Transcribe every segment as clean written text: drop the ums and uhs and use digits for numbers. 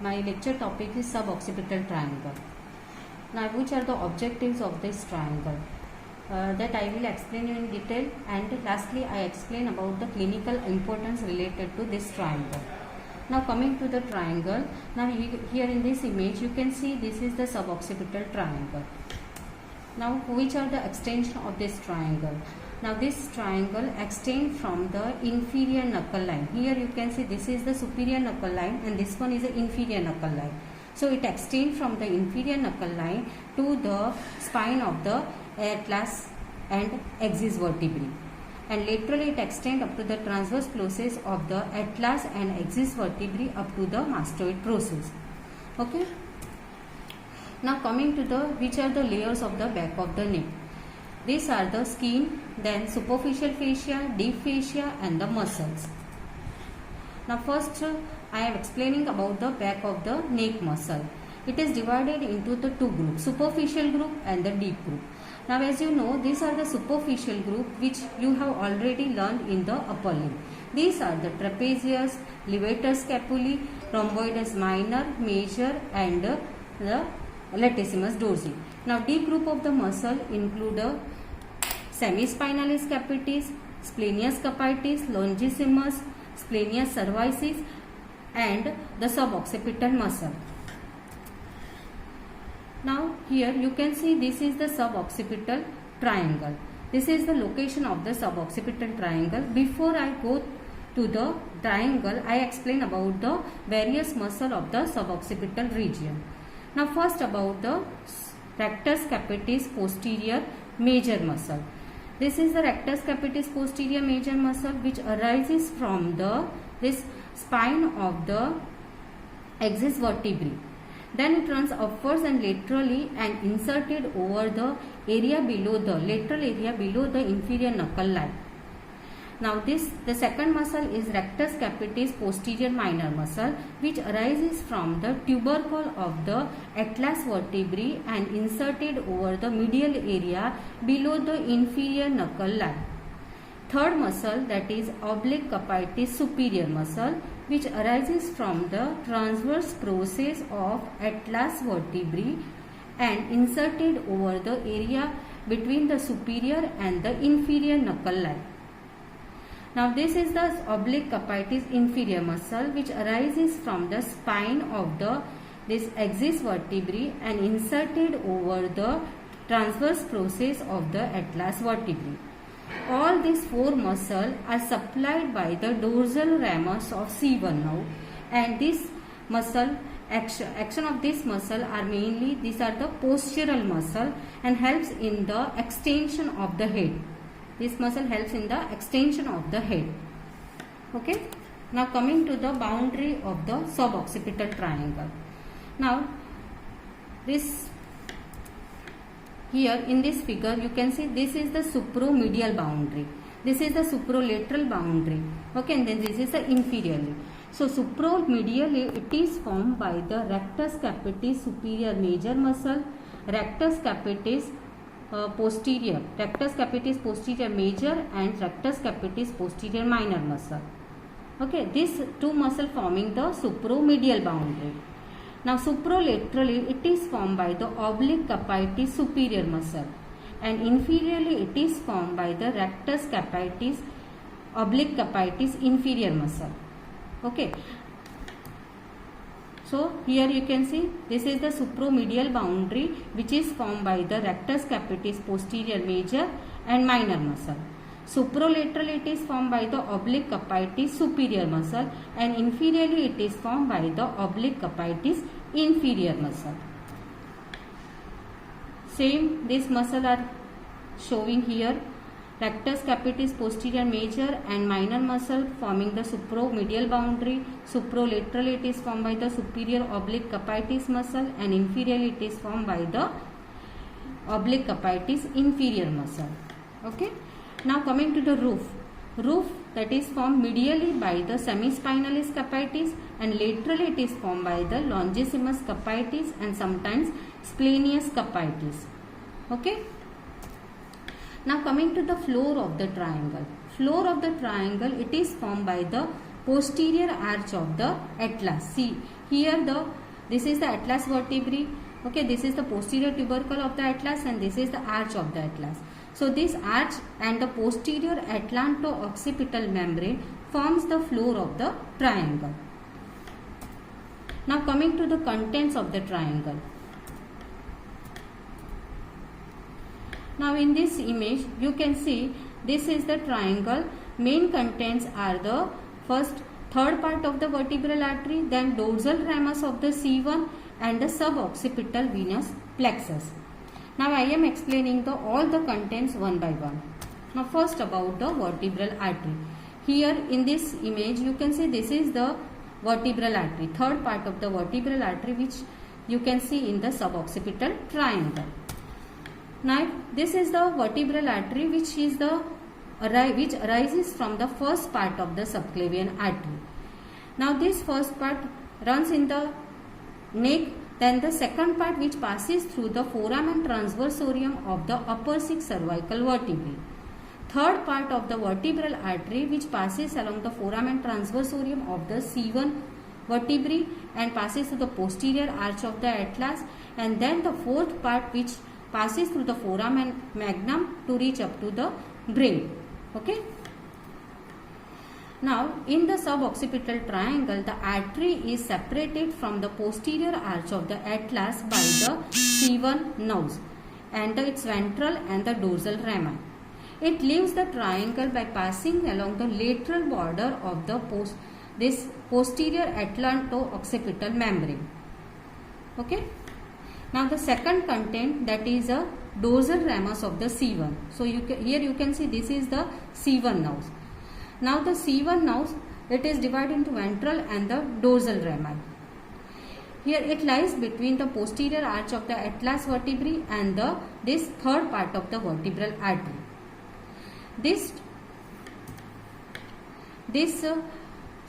My lecture topic is suboccipital triangle. Now, which are the objectives of this triangle? That I will explain in detail, and lastly I explain about the clinical importance related to this triangle. Now coming to the triangle, now here in this image you can see this is the suboccipital triangle. Now which are the extension of this triangle? Now this triangle extends from the inferior knuckle line. Here you can see this is the superior knuckle line and this one is the inferior knuckle line. So it extends from the inferior knuckle line to the spine of the atlas and axis vertebrae, and laterally it extends up to the transverse process of the atlas and axis vertebrae up to the mastoid process. Okay. Now coming to the which are the layers of the back of the neck. These are the skin, then superficial fascia, deep fascia and the muscles. Now first I am explaining about the back of the neck muscle. It is divided into the two groups, superficial group and the deep group. Now as you know, these are the superficial group which you have already learned in the upper limb. These are the trapezius, levator scapulae, rhomboides minor, major and the latissimus dorsi. Now deep group of the muscle include the semispinalis capitis, splenius capitis, longissimus, splenius cervicis and the suboccipital muscle. Now here you can see this is the suboccipital triangle. This is the location of the suboccipital triangle. Before I go to the triangle, I explain about the various muscle of the suboccipital region. Now first about the rectus capitis posterior major muscle. This is the rectus capitis posterior major muscle which arises from this spine of the axis vertebrae. Then it runs upwards and laterally and inserted over the area below the lateral area below the inferior knuckle line. Now the second muscle is rectus capitis posterior minor muscle which arises from the tubercle of the atlas vertebrae and inserted over the medial area below the inferior knuckle line. Third muscle, that is oblique capitis superior muscle which arises from the transverse process of atlas vertebrae and inserted over the area between the superior and the inferior knuckle line. Now this is the oblique capitis inferior muscle which arises from the spine of this axis vertebrae and inserted over the transverse process of the atlas vertebrae. All these four muscles are supplied by the dorsal ramus of C1 now, and this muscle action of this muscle are mainly these are the postural muscle and helps in the extension of the head. This muscle helps in the extension of the head. Okay. Now coming to the boundary of the suboccipital triangle. Now this here in this figure you can see this is the supromedial boundary. This is the suprolateral boundary. Okay, and then this is the inferiorly. So supromedially it is formed by the rectus capitis superior major muscle, rectus capitis posterior major and rectus capitis posterior minor muscle. Okay, these two muscle forming the supromedial boundary. Now supralaterally it is formed by the oblique capitis superior muscle and inferiorly it is formed by the rectus capitis oblique capitis inferior muscle. Okay. So here you can see this is the supromedial boundary which is formed by the rectus capitis posterior major and minor muscle. Supralaterally it is formed by the oblique capitis superior muscle and inferiorly it is formed by the oblique capitis inferior muscle. Same this muscle are showing here. Rectus capitis posterior major and minor muscle forming the supromedial boundary. Supralaterally it is formed by the superior oblique capitis muscle and inferiorly it is formed by the oblique capitis inferior muscle. Okay. Now coming to the roof. Roof that is formed medially by the semispinalis capitis and laterally it is formed by the longissimus capitis and sometimes splenius capitis. Okay. Now coming to the floor of the triangle. Floor of the triangle, it is formed by the posterior arch of the atlas. See here this is the atlas vertebrae. Okay, this is the posterior tubercle of the atlas and this is the arch of the atlas. So this arch and the posterior atlanto-occipital membrane forms the floor of the triangle. Now coming to the contents of the triangle. Now in this image you can see this is the triangle. Main contents are the third part of the vertebral artery, then dorsal ramus of the C1 and the suboccipital venous plexus. Now I am explaining all the contents one by one. Now first about the vertebral artery. Here in this image you can see this is the vertebral artery, third part of the vertebral artery, which you can see in the suboccipital triangle. Now this is the vertebral artery which arises from the first part of the subclavian artery. Now this first part runs in the neck, then the second part which passes through the foramen transversorium of the upper 6 cervical vertebrae. Third part of the vertebral artery which passes along the foramen transversorium of the C1 vertebrae and passes through the posterior arch of the atlas, and then the fourth part which passes through the foramen magnum to reach up to the brain. Okay. Now in the suboccipital triangle, the artery is separated from the posterior arch of the atlas by the C1 nerves and its ventral and the dorsal rami. It leaves the triangle by passing along the lateral border of the posterior atlanto-occipital membrane. Okay. Now the second content, that is a dorsal ramus of the C1. So here you can see this is the C1 nerves. Now the C1 nerves, it is divided into ventral and the dorsal rami. Here it lies between the posterior arch of the atlas vertebrae and this third part of the vertebral artery. This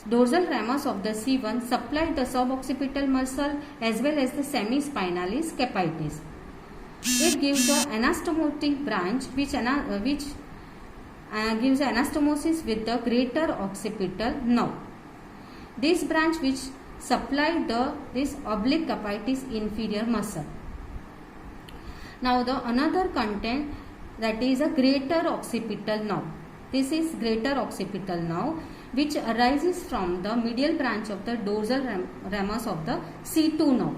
dorsal ramus of the C1 supply the suboccipital muscle as well as the semispinalis capitis. It gives the anastomotic branch which gives anastomosis with the greater occipital nerve. This branch which supply this oblique capitis inferior muscle. Now the another content, that is a greater occipital nerve. This is greater occipital nerve which arises from the medial branch of the dorsal ramus of the C2 nerve.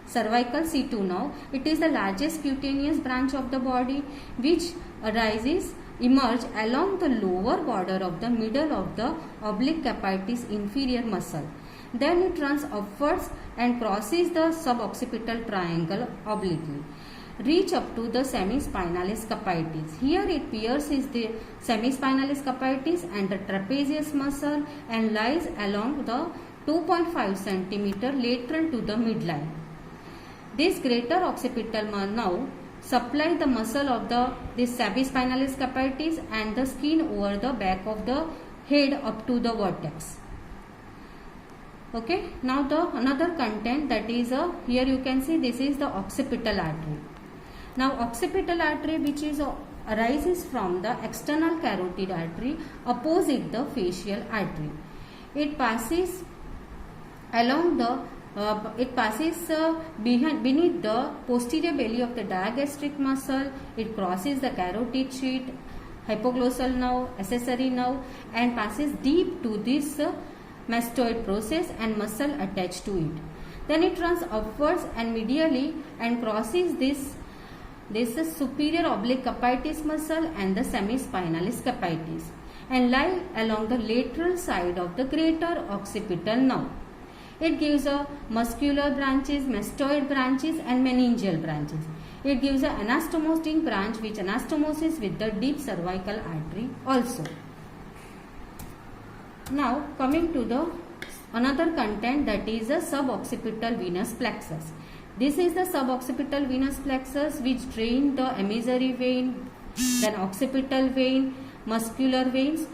Cervical C2 nerve. It is the largest cutaneous branch of the body which emerge along the lower border of the middle of the oblique capitis inferior muscle. Then it runs upwards and crosses the suboccipital triangle obliquely. Reach up to the semispinalis capitis. Here it pierces the semispinalis capitis and the trapezius muscle and lies along the 2.5 cm lateral to the midline. This greater occipital nerve supply the muscle of this semispinalis capitis and the skin over the back of the head up to the vertex. Okay. Now the another content, that is here you can see this is the occipital artery. Now occipital artery which arises from the external carotid artery opposite the facial artery. It passes along beneath the posterior belly of the digastric muscle. It crosses the carotid sheath, hypoglossal nerve, accessory nerve and passes deep to this mastoid process and muscle attached to it. Then it runs upwards and medially and crosses this superior oblique capitis muscle and the semispinalis capitis and lie along the lateral side of the greater occipital nerve. It gives muscular branches, mastoid branches and meningeal branches. It gives an anastomotic branch which anastomoses with the deep cervical artery also. Now coming to the another content, that is a suboccipital venous plexus. This is the suboccipital venous plexus which drain the emissary vein, then occipital vein, muscular veins,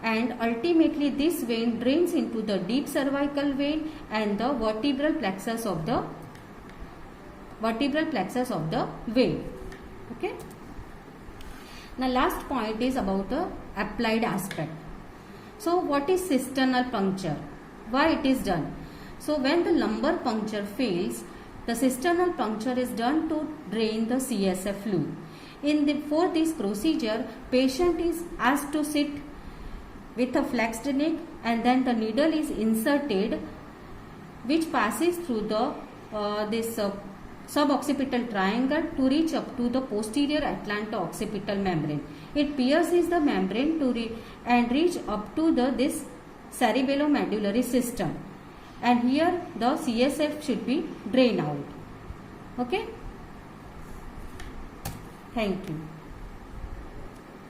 and ultimately this vein drains into the deep cervical vein and the vertebral plexus of the vein. Okay. Now last point is about the applied aspect. So what is cisternal puncture? Why it is done? So when the lumbar puncture fails, the cisternal puncture is done to drain the CSF fluid. For this procedure, patient is asked to sit with a flexed neck, and then the needle is inserted, which passes through the this suboccipital triangle to reach up to the posterior atlanto-occipital membrane. It pierces the membrane and reach up to this cerebellomedullary system, and here the CSF should be drained out. Okay. Thank you.